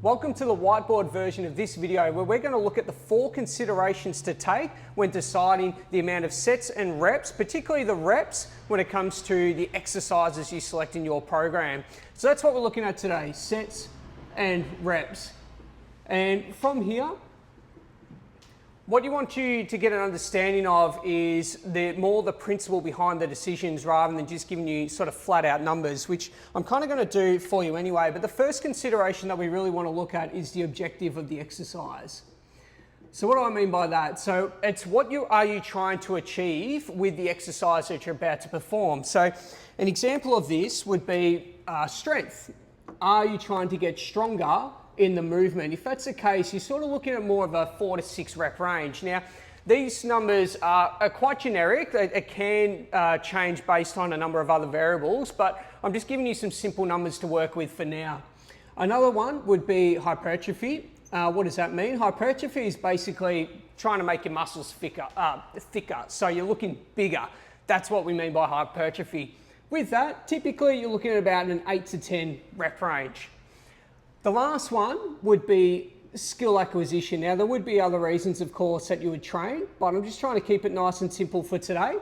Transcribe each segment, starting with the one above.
Welcome to the whiteboard version of this video where we're going to look at the 4 considerations to take when deciding the amount of sets and reps, particularly the reps when it comes to the exercises you select in your program. So that's what we're looking at today, sets and reps. And from here, what you want you to get an understanding of is more the principle behind the decisions rather than just giving you sort of flat out numbers, which I'm kind of going to do for you anyway. But the first consideration that we really want to look at is the objective of the exercise. So what do I mean by that? So it's what are you trying to achieve with the exercise that you're about to perform. So an example of this would be strength. Are you trying to get stronger in the movement? If that's the case, you're sort of looking at more of a 4 to 6 rep range. Now, these numbers are quite generic. It can change based on a number of other variables, but I'm just giving you some simple numbers to work with for now. Another one would be hypertrophy. What does that mean? Hypertrophy is basically trying to make your muscles thicker, so you're looking bigger. That's what we mean by hypertrophy. With that, typically you're looking at about an 8 to 10 rep range. The last one would be skill acquisition. Now, there would be other reasons, of course, that you would train, but I'm just trying to keep it nice and simple for today.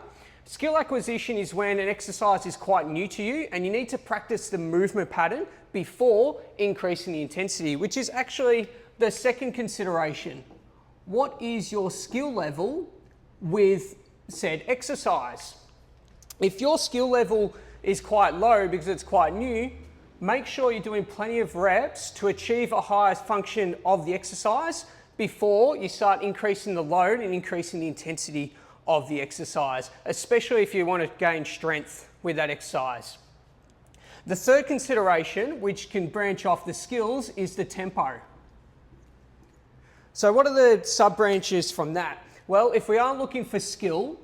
Skill acquisition is when an exercise is quite new to you and you need to practice the movement pattern before increasing the intensity, which is actually the second consideration. What is your skill level with said exercise? If your skill level is quite low because it's quite new, make sure you're doing plenty of reps to achieve a higher function of the exercise before you start increasing the load and increasing the intensity of the exercise, especially if you want to gain strength with that exercise. The third consideration, which can branch off the skills, is the tempo. So what are the sub-branches from that? Well, if we are looking for skill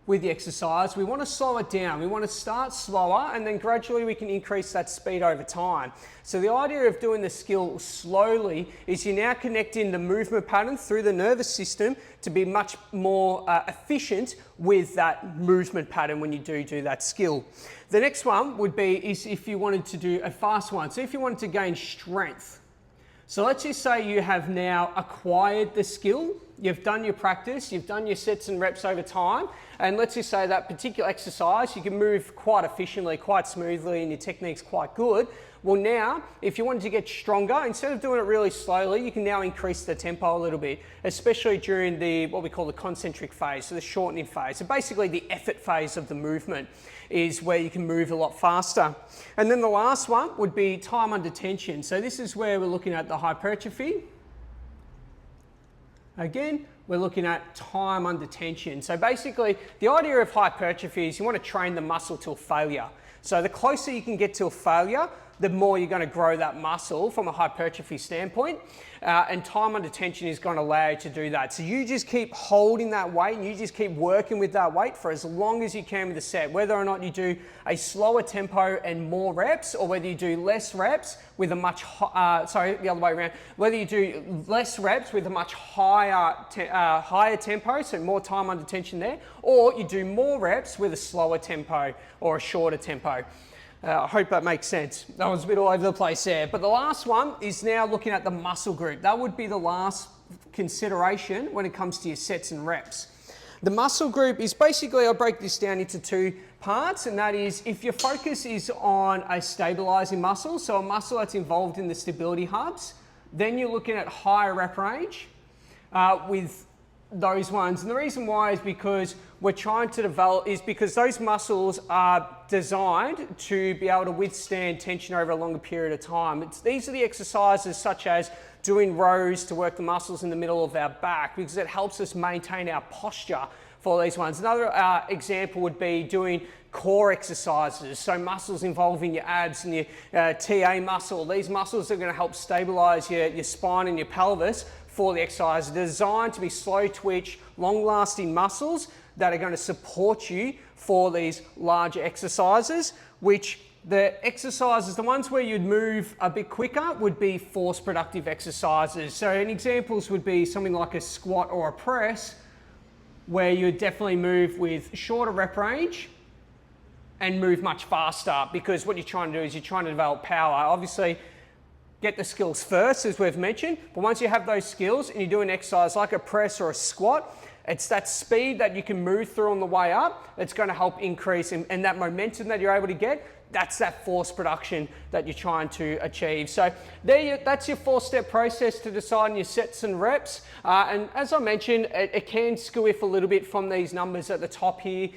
with the exercise, we want to slow it down. We want to start slower and then gradually we can increase that speed over time. So the idea of doing the skill slowly is you're now connecting the movement pattern through the nervous system to be much more efficient with that movement pattern when you do that skill. The next one would be is if you wanted to do a fast one. So if you wanted to gain strength. So let's just say you have now acquired the skill, you've done your practice, you've done your sets and reps over time, and let's just say that particular exercise, you can move quite efficiently, quite smoothly, and your technique's quite good. Well now, if you wanted to get stronger, instead of doing it really slowly, you can now increase the tempo a little bit, especially during what we call the concentric phase, so the shortening phase. So basically the effort phase of the movement is where you can move a lot faster. And then the last one would be time under tension. So this is where we're looking at the hypertrophy. Again, we're looking at time under tension. So basically, the idea of hypertrophy is you want to train the muscle till failure. So the closer you can get to a failure, the more you're going to grow that muscle from a hypertrophy standpoint. And time under tension is going to allow you to do that. So you just keep holding that weight and you just keep working with that weight for as long as you can with the set, whether or not you do a slower tempo and more reps, or whether you do less reps with a much, the other way around, whether you do less reps with a much higher tempo, so more time under tension there, or you do more reps with a slower tempo or a shorter tempo. I hope that makes sense. That was a bit all over the place there. But the last one is now looking at the muscle group. That would be the last consideration when it comes to your sets and reps. The muscle group is basically, I'll break this down into 2 parts, and that is if your focus is on a stabilizing muscle, so a muscle that's involved in the stability hubs, then you're looking at higher rep range with those ones. And the reason why is because we're trying to develop, is because those muscles are designed to be able to withstand tension over a longer period of time. These are the exercises such as doing rows to work the muscles in the middle of our back, because it helps us maintain our posture for these ones. Another example would be doing core exercises, so muscles involving your abs and your TA muscle. These muscles are going to help stabilize your spine and your pelvis for the exercise. They're designed to be slow twitch, long-lasting muscles that are going to support you for these larger exercises, which the exercises, the ones where you'd move a bit quicker, would be force productive exercises. So examples would be something like a squat or a press, where you definitely move with shorter rep range and move much faster, because what you're trying to do is you're trying to develop power. Obviously, get the skills first, as we've mentioned. But once you have those skills and you do an exercise like a press or a squat, it's that speed that you can move through on the way up that's going to help increase, and that momentum that you're able to get, that's that force production that you're trying to achieve. So that's your 4-step process to deciding your sets and reps. And as I mentioned, it can skew a little bit from these numbers at the top here.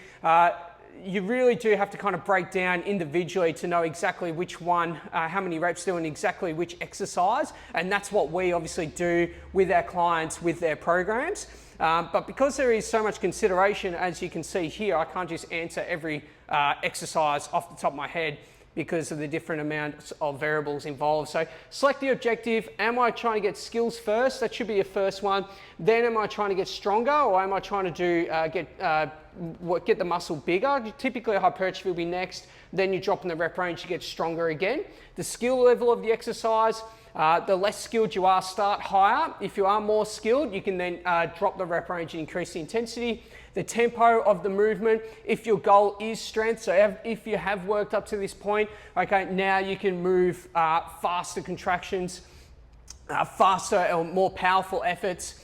You really do have to kind of break down individually to know exactly which one, how many reps doing exactly which exercise. And that's what we obviously do with our clients with their programs. But because there is so much consideration, as you can see here, I can't just answer every exercise off the top of my head because of the different amounts of variables involved. So select the objective. Am I trying to get skills first? That should be your first one. Then am I trying to get stronger, or am I trying to do get the muscle bigger? Typically hypertrophy will be next. Then you drop in the rep range to get stronger again. The skill level of the exercise, the less skilled you are, start higher. If you are more skilled, you can then drop the rep range and increase the intensity. The tempo of the movement, if your goal is strength, so if you have worked up to this point, okay, now you can move faster contractions, faster or more powerful efforts.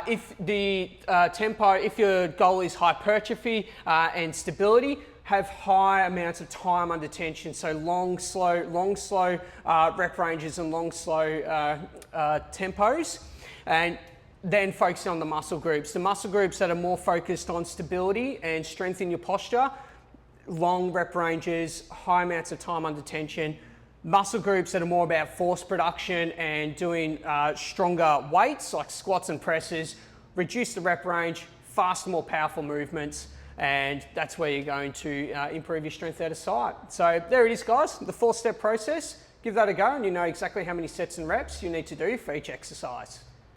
If the tempo, if your goal is hypertrophy and stability, have high amounts of time under tension, so long, slow rep ranges and long, slow tempos. And then focusing on the muscle groups. The muscle groups that are more focused on stability and strength in your posture, long rep ranges, high amounts of time under tension. Muscle groups that are more about force production and doing stronger weights like squats and presses, reduce the rep range, faster, more powerful movements, and that's where you're going to improve your strength out of sight. So there it is, guys, the 4-step process. Give that a go and you know exactly how many sets and reps you need to do for each exercise.